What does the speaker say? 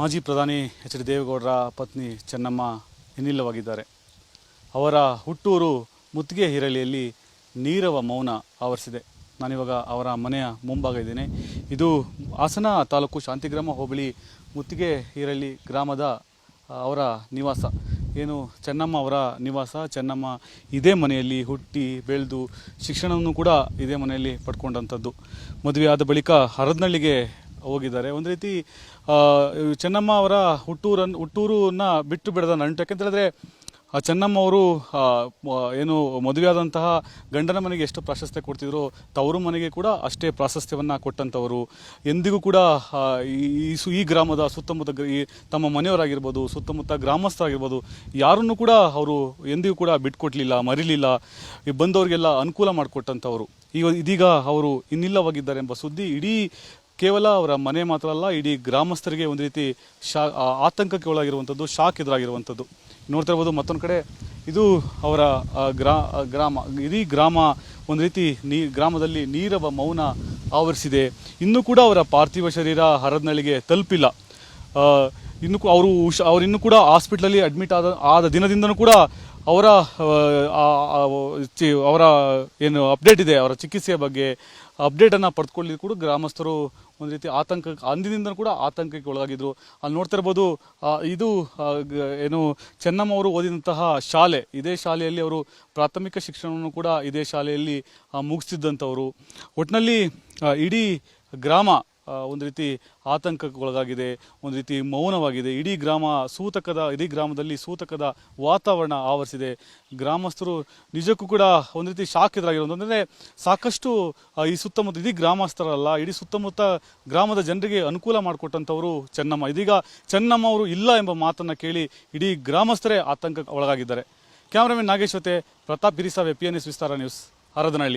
ಮಾಜಿ ಪ್ರಧಾನಿ H D ದೇವೇಗೌಡರ ಪತ್ನಿ ಚೆನ್ನಮ್ಮ ಇನ್ನಿಲ್ಲವಾಗಿದ್ದಾರೆ. ಅವರ ಹುಟ್ಟೂರು ಮುತ್ತಿಗೆ ಹಿರಳಿಯಲ್ಲಿ ನೀರವ ಮೌನ ಆವರಿಸಿದೆ. ನಾನಿವಾಗ ಅವರ ಮನೆಯ ಮುಂಭಾಗ ಇದ್ದೇನೆ. ಇದು ಹಾಸನ ತಾಲೂಕು ಶಾಂತಿಗ್ರಾಮ ಹೋಬಳಿ ಮುತ್ತಿಗೆ ಹಿರಳಿ ಗ್ರಾಮದ ಅವರ ನಿವಾಸ. ಏನು ಚೆನ್ನಮ್ಮ ಅವರ ನಿವಾಸ. ಚೆನ್ನಮ್ಮ ಇದೇ ಮನೆಯಲ್ಲಿ ಹುಟ್ಟಿ ಬೆಳೆದು ಶಿಕ್ಷಣವನ್ನು ಕೂಡ ಇದೇ ಮನೆಯಲ್ಲಿ ಪಡ್ಕೊಂಡಂಥದ್ದು. ಮದುವೆ ಆದ ಬಳಿಕ ಹರದನಹಳ್ಳಿಗೆ ಹೋಗಿದ್ದಾರೆ. ಒಂದು ರೀತಿ ಚೆನ್ನಮ್ಮ ಅವರ ಹುಟ್ಟೂರನ್ನ ಬಿಟ್ಟು ಬಿಡದ ನಂಟು. ಯಾಕೆಂತೇಳಿದ್ರೆ ಚೆನ್ನಮ್ಮ ಅವರು ಏನು ಮದುವೆಯಾದಂತಹ ಗಂಡನ ಮನೆಗೆ ಎಷ್ಟು ಪ್ರಾಶಸ್ತ್ಯ ಕೊಡ್ತಿದ್ರು, ತವರು ಮನೆಗೆ ಕೂಡ ಅಷ್ಟೇ ಪ್ರಾಶಸ್ತ್ಯವನ್ನು ಕೊಟ್ಟಂಥವರು. ಎಂದಿಗೂ ಕೂಡ ಈ ಗ್ರಾಮದ ಸುತ್ತಮುತ್ತ ತಮ್ಮ ಮನೆಯವರಾಗಿರ್ಬೋದು, ಸುತ್ತಮುತ್ತ ಗ್ರಾಮಸ್ಥರಾಗಿರ್ಬೋದು, ಯಾರನ್ನು ಕೂಡ ಅವರು ಎಂದಿಗೂ ಕೂಡ ಬಿಟ್ಕೊಡ್ಲಿಲ್ಲ, ಮರಿಲಿಲ್ಲ. ಬಂದವರಿಗೆಲ್ಲ ಅನುಕೂಲ ಮಾಡಿಕೊಟ್ಟಂಥವರು. ಇದೀಗ ಅವರು ಇನ್ನಿಲ್ಲವಾಗಿದ್ದಾರೆ ಎಂಬ ಸುದ್ದಿ ಇಡೀ ಕೇವಲ ಅವರ ಮನೆ ಮಾತ್ರ ಅಲ್ಲ, ಇಡೀ ಗ್ರಾಮಸ್ಥರಿಗೆ ಒಂದು ರೀತಿ ಆತಂಕಕ್ಕೆ ಒಳಗಿರುವಂಥದ್ದು, ಶಾಕ್ ಎದುರಾಗಿರುವಂಥದ್ದು ನೋಡ್ತಾ ಇರ್ಬೋದು. ಮತ್ತೊಂದು ಕಡೆ ಇದು ಅವರ ಇಡೀ ಗ್ರಾಮ ಒಂದು ರೀತಿ ಗ್ರಾಮದಲ್ಲಿ ನೀರವ ಮೌನ ಆವರಿಸಿದೆ. ಇನ್ನೂ ಕೂಡ ಅವರ ಪಾರ್ಥಿವ ಶರೀರ ಹರದನಹಳ್ಳಿಗೆ ತಲುಪಿಲ್ಲ. ಅವರು ಇನ್ನೂ ಕೂಡ ಹಾಸ್ಪಿಟ್ಲಲ್ಲಿ ಅಡ್ಮಿಟ್ ಆದ ದಿನದಿಂದನೂ ಕೂಡ ಅವರ ಏನು ಅಪ್ಡೇಟ್ ಇದೆ, ಅವರ ಚಿಕಿತ್ಸೆಯ ಬಗ್ಗೆ ಅಪ್ಡೇಟನ್ನು ಪಡೆದುಕೊಳ್ಳಿದ್ದು ಕೂಡ ಗ್ರಾಮಸ್ಥರು ಒಂದು ರೀತಿ ಅಂದಿನಿಂದ ಕೂಡ ಆತಂಕಕ್ಕೆ ಒಳಗಾಗಿದ್ರು. ಅಲ್ಲಿ ನೋಡ್ತಾ ಇರ್ಬೋದು, ಇದು ಏನು ಚೆನ್ನಮ್ಮ ಅವರು ಓದಿದಂತಹ ಶಾಲೆ. ಇದೇ ಶಾಲೆಯಲ್ಲಿ ಅವರು ಪ್ರಾಥಮಿಕ ಶಿಕ್ಷಣವನ್ನು ಕೂಡ ಇದೇ ಶಾಲೆಯಲ್ಲಿ ಮುಗಿಸ್ತಿದ್ದಂಥವರು. ಒಟ್ಟಿನಲ್ಲಿ ಇಡೀ ಗ್ರಾಮ ಒಂದು ರೀತಿ ಆತಂಕಕ್ಕೆ ಒಳಗಾಗಿದೆ, ಒಂದು ರೀತಿ ಮೌನವಾಗಿದೆ. ಇಡೀ ಗ್ರಾಮದಲ್ಲಿ ಸೂತಕದ ವಾತಾವರಣ ಆವರಿಸಿದೆ. ಗ್ರಾಮಸ್ಥರು ನಿಜಕ್ಕೂ ಕೂಡ ಒಂದು ರೀತಿ ಶಾಕ್ ಎದುರಾಗಿರೋದು. ಅಂದರೆ ಸಾಕಷ್ಟು ಈ ಸುತ್ತಮುತ್ತ ಇಡೀ ಗ್ರಾಮಸ್ಥರಲ್ಲ, ಇಡೀ ಸುತ್ತಮುತ್ತ ಗ್ರಾಮದ ಜನರಿಗೆ ಅನುಕೂಲ ಮಾಡಿಕೊಟ್ಟಂಥವರು ಚೆನ್ನಮ್ಮ. ಇದೀಗ ಚೆನ್ನಮ್ಮ ಅವರು ಇಲ್ಲ ಎಂಬ ಮಾತನ್ನು ಕೇಳಿ ಇಡೀ ಗ್ರಾಮಸ್ಥರೇ ಆತಂಕಕ್ಕೆ ಒಳಗಾಗಿದ್ದಾರೆ. ಕ್ಯಾಮರಾಮನ್ ನಾಗೇಶ್ ಜೊತೆ ಪ್ರತಾಪ್ ಹಿರಿಸಾವೆ, PNS ವಿಸ್ತಾರ ನ್ಯೂಸ್, ಹರದನಹಳ್ಳಿ.